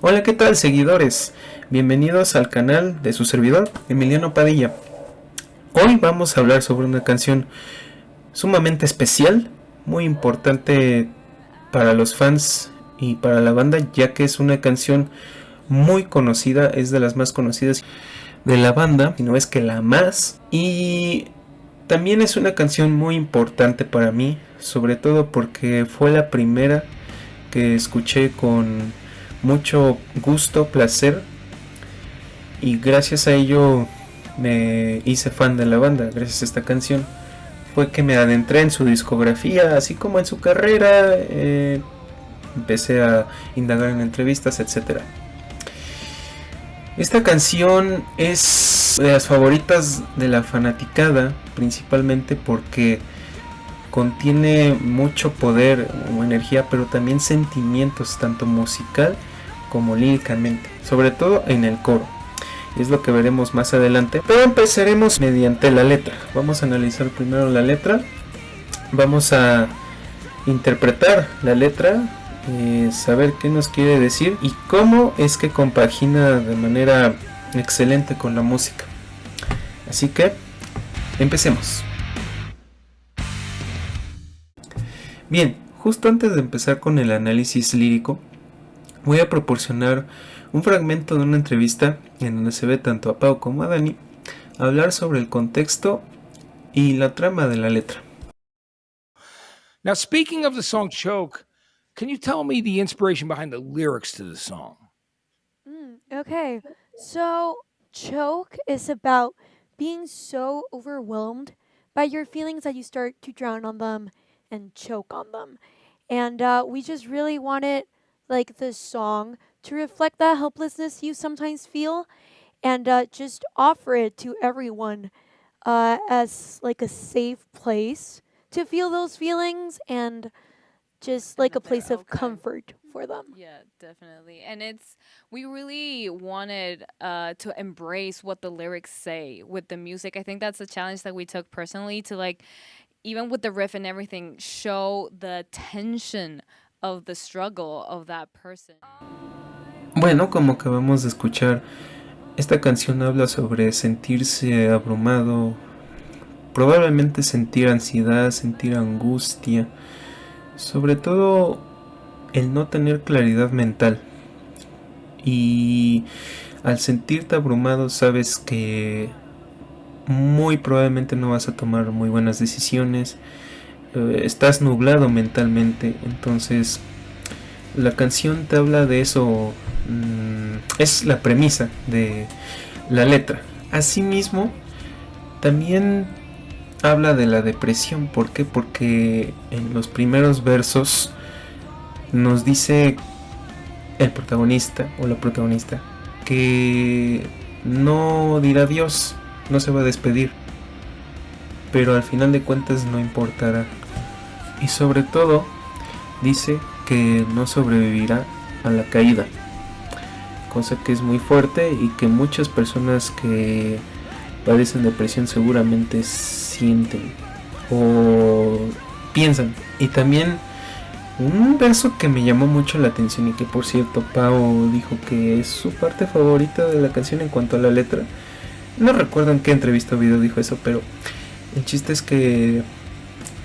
Hola, ¿qué tal, seguidores? Bienvenidos al canal de su servidor, Emiliano Padilla. Hoy vamos a hablar sobre una canción sumamente especial, muy importante para los fans y para la banda, ya que es una canción muy conocida, es de las más conocidas de la banda, si no es que la más. Y también es una canción muy importante para mí, sobre todo porque fue la primera que escuché con mucho gusto, placer, y gracias a ello me hice fan de la banda. Gracias a esta canción fue que me adentré en su discografía, así como en su carrera. Empecé a indagar en entrevistas, etcétera. Esta canción es de las favoritas de la fanaticada, principalmente porque contiene mucho poder o energía, pero también sentimientos, tanto musical como líricamente, sobre todo en el coro. Y es lo que veremos más adelante, pero empezaremos mediante la letra. Vamos a analizar primero la letra, vamos a interpretar la letra, saber qué nos quiere decir y cómo es que compagina de manera excelente con la música. Así que empecemos. Bien, justo antes de empezar con el análisis lírico, voy a proporcionar un fragmento de una entrevista en donde se ve tanto a Pau como a Dani hablar sobre el contexto y la trama de la letra. Now, speaking of the song Choke, can you tell me the inspiration behind the lyrics to the song? Okay, so choke is about being so overwhelmed by your feelings that you start to drown on them and choke on them. And we just really wanted, like, the song to reflect that helplessness you sometimes feel and just offer it to everyone as, like, a safe place to feel those feelings and just like a place of comfort for them. Yeah, definitely. And we really wanted to embrace what the lyrics say with the music. I think that's a challenge that we took personally to, like, even with the riff and everything, show the tension of the struggle of that person. Bueno, como acabamos de escuchar, esta canción habla sobre sentirse abrumado, probablemente sentir ansiedad, sentir angustia, sobre todo el no tener claridad mental. Y al sentirte abrumado sabes que muy probablemente no vas a tomar muy buenas decisiones, estás nublado mentalmente. Entonces la canción te habla de eso, es la premisa de la letra. Asimismo, también habla de la depresión. ¿Por qué? Porque en los primeros versos nos dice el protagonista o la protagonista que no dirá adiós, no se va a despedir, pero al final de cuentas no importará. Y sobre todo dice que no sobrevivirá a la caída, cosa que es muy fuerte y que muchas personas que padecen depresión seguramente sienten o piensan. Y también un verso que me llamó mucho la atención y que, por cierto, Pau dijo que es su parte favorita de la canción en cuanto a la letra. No recuerdo en qué entrevista o video dijo eso, pero el chiste es que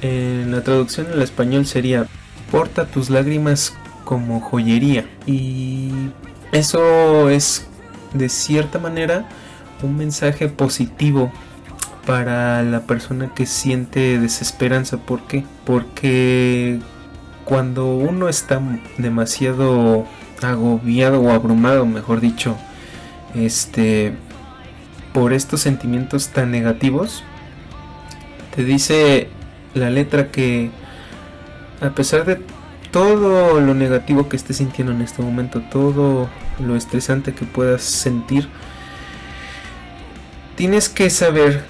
en la traducción al español sería: porta tus lágrimas como joyería. Y eso es, de cierta manera, un mensaje positivo para la persona que siente desesperanza. ¿Por qué? Porque cuando uno está demasiado agobiado o abrumado, mejor dicho, por estos sentimientos tan negativos, te dice la letra que a pesar de todo lo negativo que estés sintiendo en este momento, todo lo estresante que puedas sentir, tienes que saber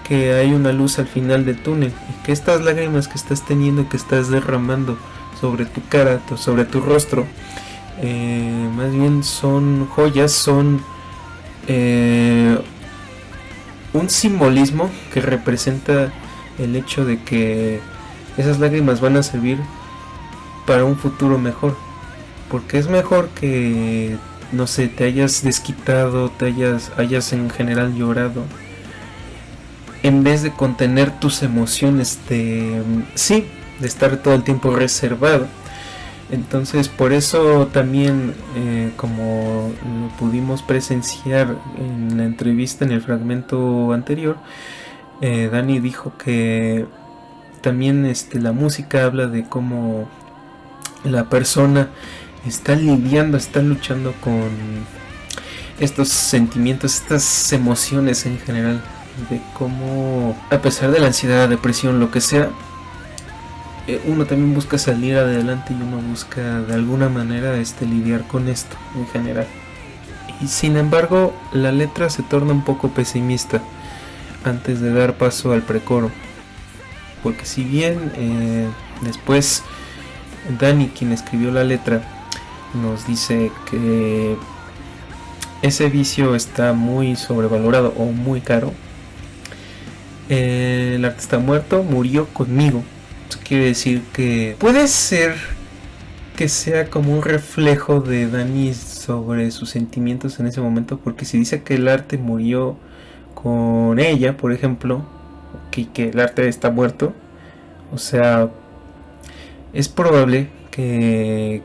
que hay una luz al final del túnel y que estas lágrimas que estás teniendo, que estás derramando sobre tu cara, sobre tu rostro, más bien son joyas, son un simbolismo que representa el hecho de que esas lágrimas van a servir para un futuro mejor, porque es mejor que no sé, te hayas desquitado, hayas en general llorado, en vez de contener tus emociones de estar todo el tiempo reservado. Entonces por eso también, como lo pudimos presenciar en la entrevista, en el fragmento anterior, Dani dijo que también la música habla de cómo la persona está lidiando, está luchando con estos sentimientos, estas emociones en general, de cómo a pesar de la ansiedad, depresión, lo que sea, uno también busca salir adelante y uno busca de alguna manera lidiar con esto en general. Y sin embargo, la letra se torna un poco pesimista antes de dar paso al precoro, porque si bien después Dani, quien escribió la letra, nos dice que ese vicio está muy sobrevalorado o muy caro, el arte está muerto, murió conmigo. Eso quiere decir que puede ser que sea como un reflejo de Dani sobre sus sentimientos en ese momento, porque si dice que el arte murió con ella, por ejemplo, que el arte está muerto, o sea, es probable que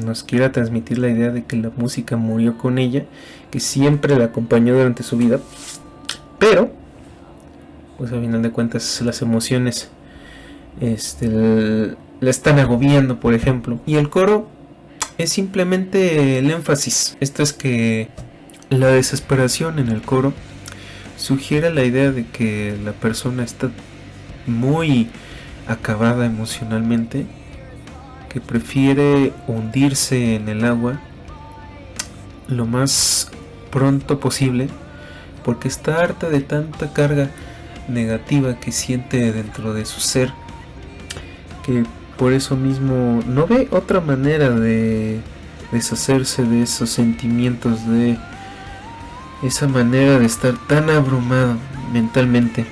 nos quiera transmitir la idea de que la música murió con ella, que siempre la acompañó durante su vida, pero pues a final de cuentas las emociones la están agobiando, por ejemplo. Y el coro es simplemente el énfasis. Esto es que la desesperación en el coro sugiere la idea de que la persona está muy acabada emocionalmente, que prefiere hundirse en el agua lo más pronto posible, porque está harta de tanta carga negativa que siente dentro de su ser, que por eso mismo no ve otra manera de deshacerse de esos sentimientos, de esa manera de estar tan abrumado mentalmente.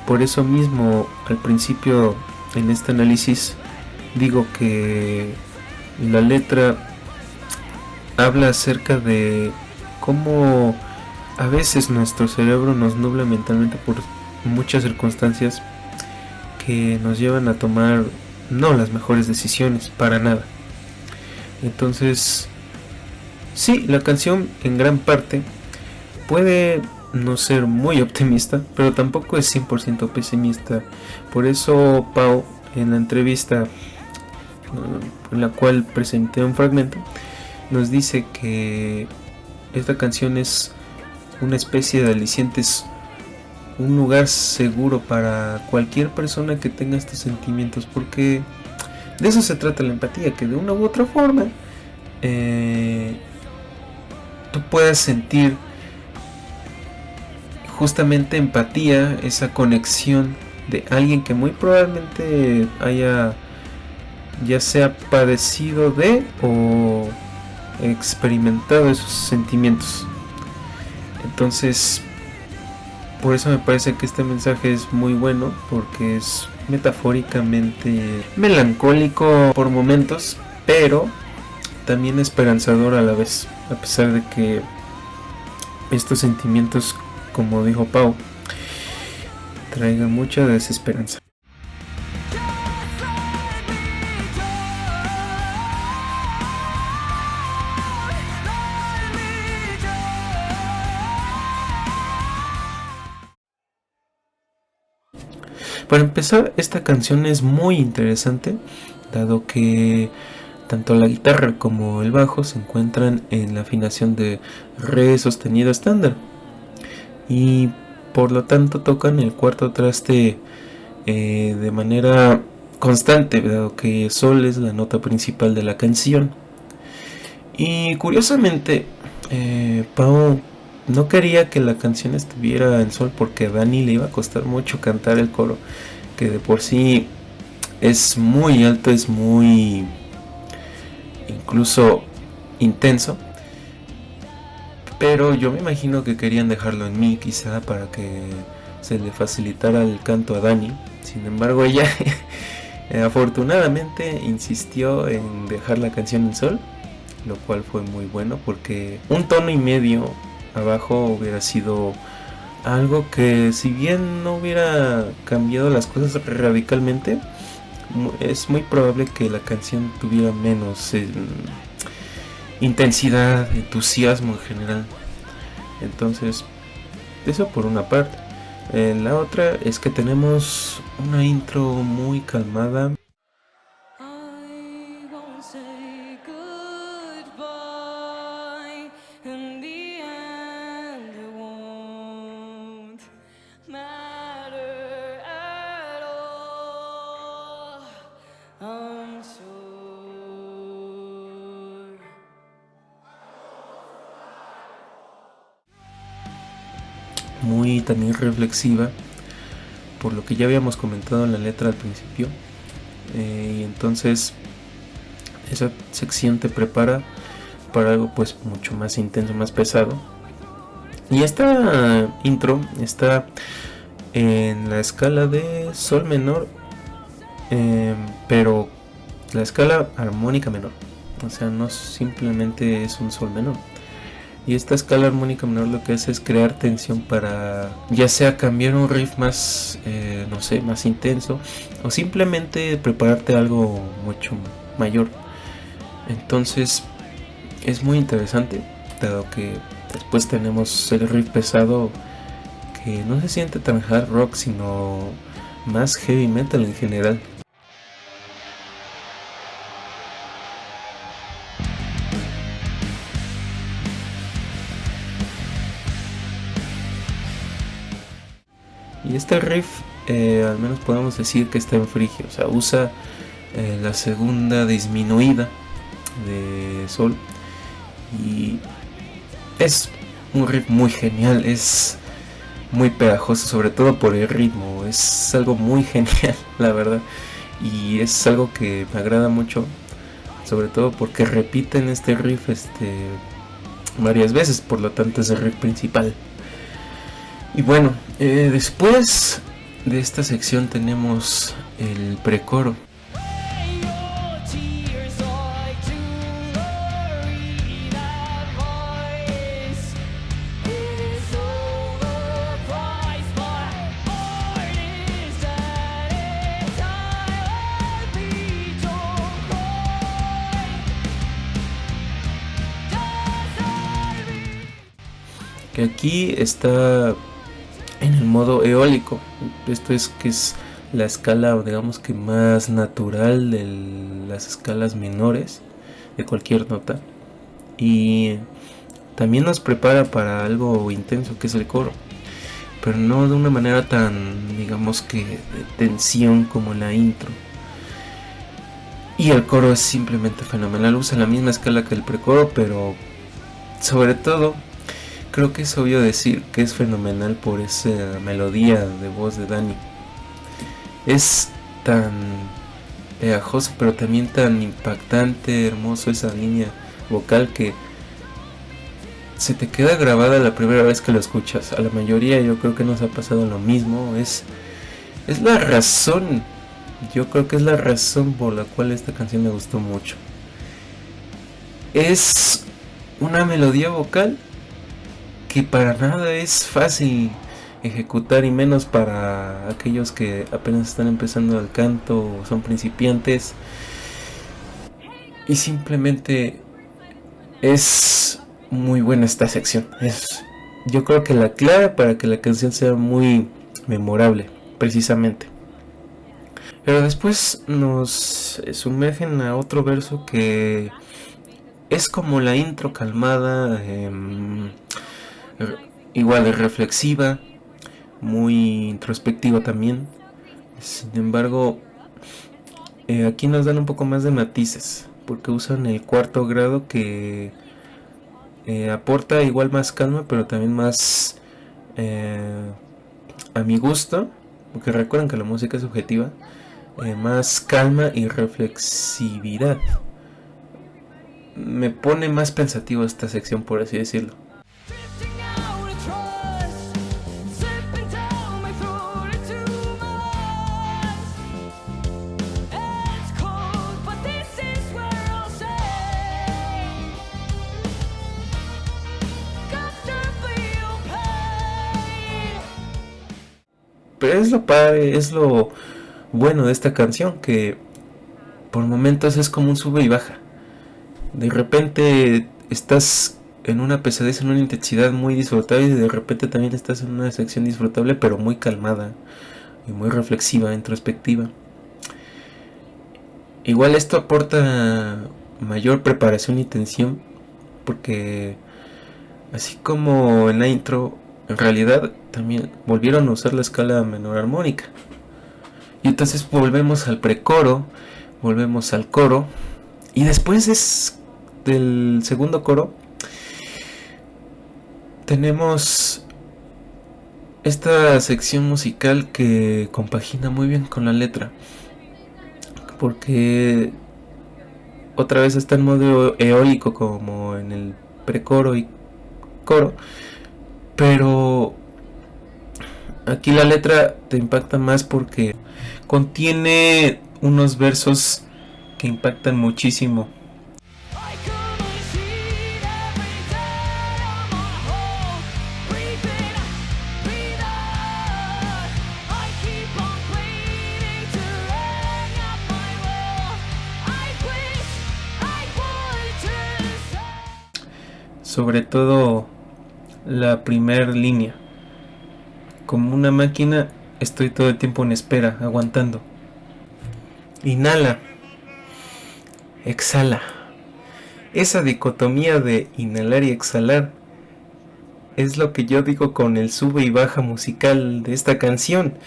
Por eso mismo al principio en este análisis digo que la letra habla acerca de cómo a veces nuestro cerebro nos nubla mentalmente por muchas circunstancias que nos llevan a tomar no las mejores decisiones, para nada. Entonces, sí, la canción en gran parte puede no ser muy optimista, pero tampoco es 100% pesimista. Por eso Pau, en la entrevista en la cual presenté un fragmento, nos dice que esta canción es una especie de alicientes, un lugar seguro para cualquier persona que tenga estos sentimientos, porque de eso se trata la empatía, que de una u otra forma tú puedas sentir justamente empatía, esa conexión de alguien que muy probablemente haya ya sea padecido de o experimentado esos sentimientos. Entonces, por eso me parece que este mensaje es muy bueno, porque es metafóricamente melancólico por momentos, pero también esperanzador a la vez, a pesar de que estos sentimientos, como dijo Pau, traigan mucha desesperanza. Para empezar, esta canción es muy interesante, dado que tanto la guitarra como el bajo se encuentran en la afinación de re sostenido estándar, y por lo tanto tocan el cuarto traste de manera constante, dado que sol es la nota principal de la canción. Y curiosamente, Pau no quería que la canción estuviera en sol, porque a Dani le iba a costar mucho cantar el coro, que de por sí es muy alto, es muy incluso intenso. Pero yo me imagino que querían dejarlo en mi, quizá para que se le facilitara el canto a Dani. Sin embargo, ella afortunadamente insistió en dejar la canción en sol, lo cual fue muy bueno porque un tono y medio abajo hubiera sido algo que, si bien no hubiera cambiado las cosas radicalmente, es muy probable que la canción tuviera menos intensidad, entusiasmo en general. Entonces, eso por una parte. La otra es que tenemos una intro muy calmada. I won't say goodbye. In the end, it won't matter at all. I'm sure. Muy también reflexiva, por lo que ya habíamos comentado en la letra al principio. Y entonces esa sección te prepara para algo pues mucho más intenso, más pesado. Y esta intro está en la escala de sol menor, pero la escala armónica menor, o sea, no simplemente es un sol menor. Y esta escala armónica menor lo que hace es crear tensión para ya sea cambiar un riff más, no sé, más intenso, o simplemente prepararte algo mucho mayor. Entonces es muy interesante, dado que después tenemos el riff pesado que no se siente tan hard rock, sino más heavy metal en general. Y este riff, al menos podemos decir que está en frigio, o sea, usa la segunda disminuida de sol. Y es un riff muy genial, es muy pegajoso, sobre todo por el ritmo, es algo muy genial, la verdad. Y es algo que me agrada mucho, sobre todo porque repiten este riff varias veces, por lo tanto es el riff principal. Y bueno, después de esta sección tenemos el precoro. Que aquí está en el modo eólico. Esto es que es la escala, digamos que más natural de las escalas menores de cualquier nota. Y también nos prepara para algo intenso que es el coro, pero no de una manera tan, digamos que de tensión como la intro. Y el coro es simplemente fenomenal, usa la misma escala que el precoro, pero sobre todo creo que es obvio decir que es fenomenal por esa melodía de voz de Dani. Es tan pegajoso, pero también tan impactante, hermoso esa línea vocal que se te queda grabada la primera vez que lo escuchas. A la mayoría yo creo que nos ha pasado lo mismo. Es la razón, yo creo que es la razón por la cual esta canción me gustó mucho. Es una melodía vocal que para nada es fácil ejecutar, y menos para aquellos que apenas están empezando el canto o son principiantes. Y simplemente es muy buena esta sección. Yo creo que la clave para que la canción sea muy memorable, precisamente. Pero después nos sumergen a otro verso que es como la intro calmada, igual es reflexiva, muy introspectiva también. Sin embargo, aquí nos dan un poco más de matices, porque usan el cuarto grado que aporta igual más calma, pero también más a mi gusto, porque recuerden que la música es subjetiva, más calma y reflexividad. Me pone más pensativo esta sección, por así decirlo. Pero es lo padre, es lo bueno de esta canción, que por momentos es como un sube y baja. De repente estás en una pesadez, en una intensidad muy disfrutable, y de repente también estás en una sección disfrutable pero muy calmada y muy reflexiva, introspectiva. Igual esto aporta mayor preparación y tensión, porque así como en la intro, en realidad también volvieron a usar la escala menor armónica. Y entonces volvemos al precoro, volvemos al coro, y después del segundo coro tenemos esta sección musical que compagina muy bien con la letra, porque otra vez está en modo eólico como en el precoro y coro, pero aquí la letra te impacta más porque contiene unos versos que impactan muchísimo. I couldn't see every day of my whole breathing, breathe out. I keep on waiting to hang up my will. I wish I would just Sobre todo la primer línea. Como una máquina, estoy todo el tiempo en espera, aguantando. Inhala, exhala. Esa dicotomía de inhalar y exhalar es lo que yo digo con el sube y baja musical de esta canción.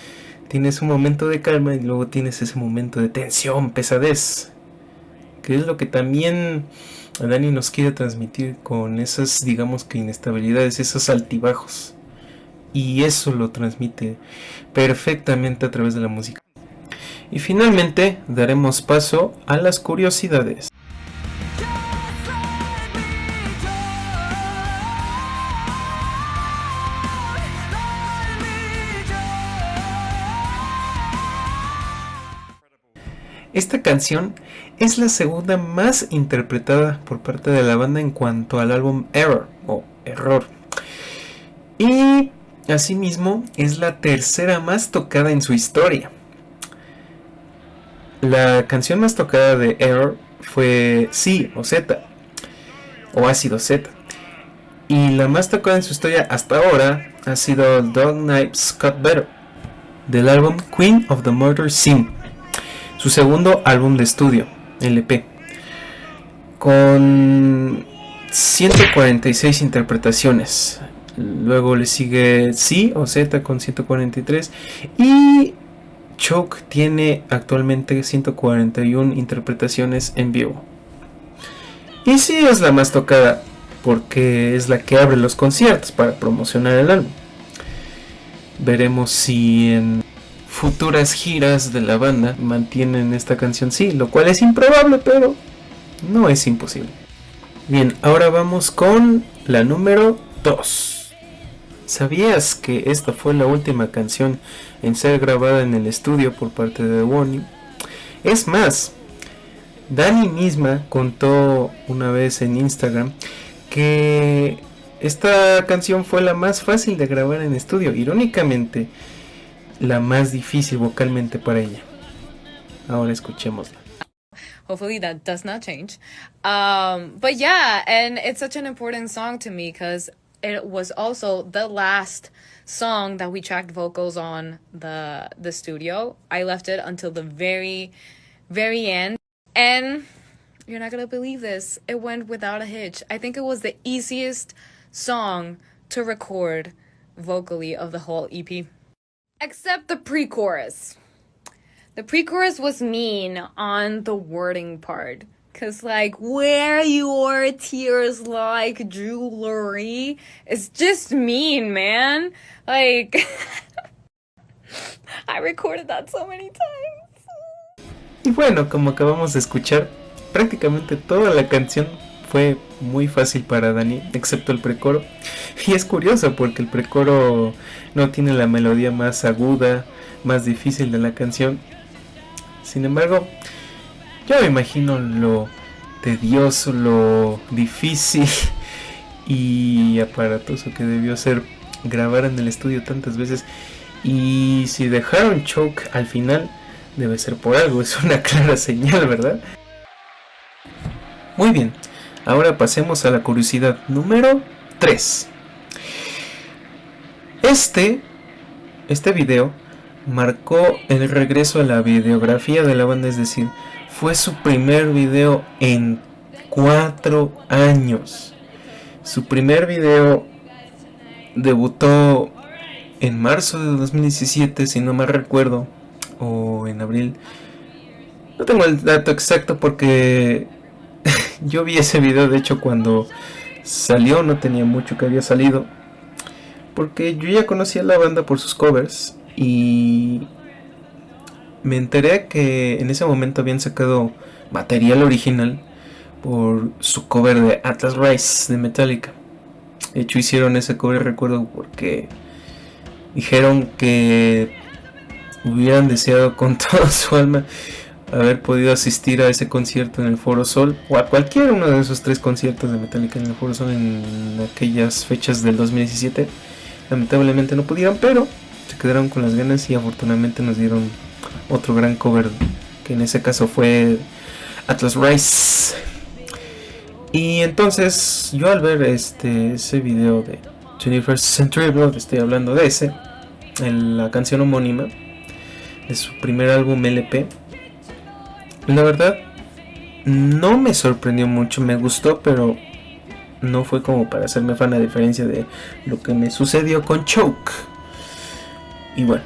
Tienes un momento de calma y luego tienes ese momento de tensión, pesadez, que es lo que también Dani nos quiere transmitir con esas, digamos que inestabilidades, esos altibajos. Y eso lo transmite perfectamente a través de la música. Y finalmente daremos paso a las curiosidades. Esta canción es la segunda más interpretada por parte de la banda en cuanto al álbum Error o Error. Y asimismo es la tercera más tocada en su historia. La canción más tocada de Error fue Sí o Z o Ácido Z. Y la más tocada en su historia hasta ahora ha sido Dog Knives Cut Better, del álbum Queen of the Murder Scene, su segundo álbum de estudio, LP, con 146 interpretaciones. Luego le sigue Sí o Z con 143 y Choke tiene actualmente 141 interpretaciones en vivo. Y sí es la más tocada porque es la que abre los conciertos para promocionar el álbum. Veremos si en futuras giras de la banda mantienen esta canción, sí, lo cual es improbable, pero no es imposible. Bien, ahora vamos con la número 2. ¿Sabías que esta fue la última canción en ser grabada en el estudio por parte de The Warning? Es más, Dani misma contó una vez en Instagram que esta canción fue la más fácil de grabar en estudio, irónicamente la más difícil vocalmente para ella. Ahora escuchémosla. Hopefully that does not change. But yeah, and it's such an important song to me because it was also the last song that we tracked vocals on the studio. I left it until the very end, and you're not gonna believe this, it went without a hitch. I think it was the easiest song to record vocally of the whole EP, except the pre-chorus. The pre-chorus was mean on the wording part. Cause like, wear your tears like jewelry. It's just mean, man. Like, I recorded that so many times. Y bueno, como acabamos de escuchar, prácticamente toda la canción fue muy fácil para Dani, excepto el precoro. Y es curioso porque el precoro no tiene la melodía más aguda, más difícil de la canción. Sin embargo, yo me imagino lo tedioso, lo difícil y aparatoso que debió ser grabar en el estudio tantas veces. Y si dejaron Choke al final, debe ser por algo, es una clara señal, ¿verdad? Muy bien, ahora pasemos a la curiosidad número 3. Este video marcó el regreso a la videografía de la banda, es decir, fue su primer video en 4 años. Su primer video debutó en marzo de 2017, si no mal recuerdo, o en abril. No tengo el dato exacto porque yo vi ese video, de hecho, cuando salió, no tenía mucho que había salido, porque yo ya conocía la banda por sus covers y me enteré que en ese momento habían sacado material original por su cover de Atlas Rise de Metallica. De hecho, hicieron ese cover, recuerdo, porque dijeron que hubieran deseado con toda su alma haber podido asistir a ese concierto en el Foro Sol, o a cualquier uno de esos 3 conciertos de Metallica en el Foro Sol en aquellas fechas del 2017. Lamentablemente no pudieron, pero se quedaron con las ganas y afortunadamente nos dieron otro gran cover, que en ese caso fue Atlas Rise. Y entonces yo al ver ese video de 21st Century Blood, estoy hablando de ese, la canción homónima de su primer álbum LP, la verdad no me sorprendió mucho, me gustó, pero no fue como para hacerme fan, a diferencia de lo que me sucedió con Choke. Y bueno,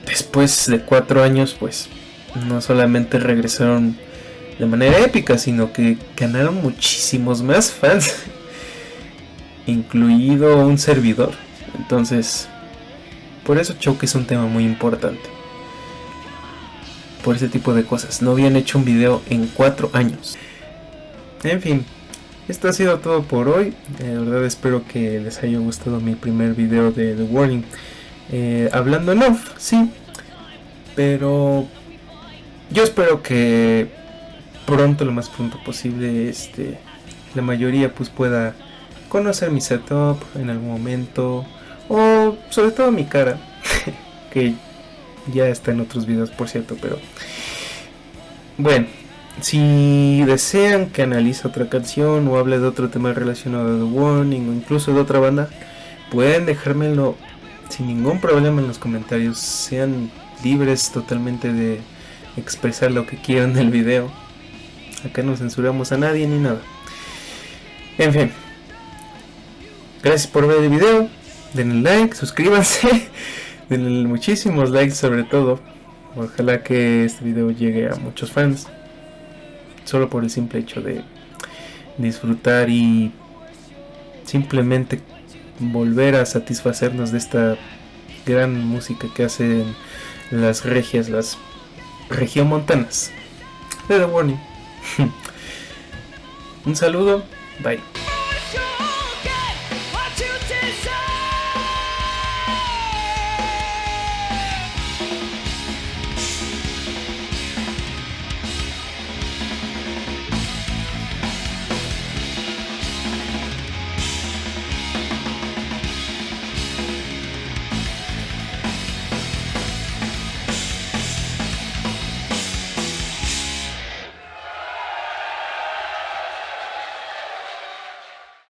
después de 4 años, pues no solamente regresaron de manera épica, sino que ganaron muchísimos más fans, incluido un servidor. Entonces, por eso Choke es un tema muy importante, por ese tipo de cosas. No habían hecho un video en 4 años. En fin, esto ha sido todo por hoy. De verdad espero que les haya gustado mi primer video de The Warning. Hablando en off, sí, pero yo espero que pronto, lo más pronto posible, la mayoría pues pueda conocer mi setup en algún momento, o sobre todo mi cara, que ya está en otros videos, por cierto. Pero bueno, si desean que analice otra canción o hable de otro tema relacionado a The Warning o incluso de otra banda, pueden dejármelo sin ningún problema en los comentarios. Sean libres totalmente de expresar lo que quieran del video. Acá no censuramos a nadie ni nada. En fin, gracias por ver el video. Denle like, suscríbanse. Denle muchísimos likes sobre todo. Ojalá que este video llegue a muchos fans, solo por el simple hecho de disfrutar y simplemente volver a satisfacernos de esta gran música que hacen las regiomontanas de The Warning. Un saludo, bye.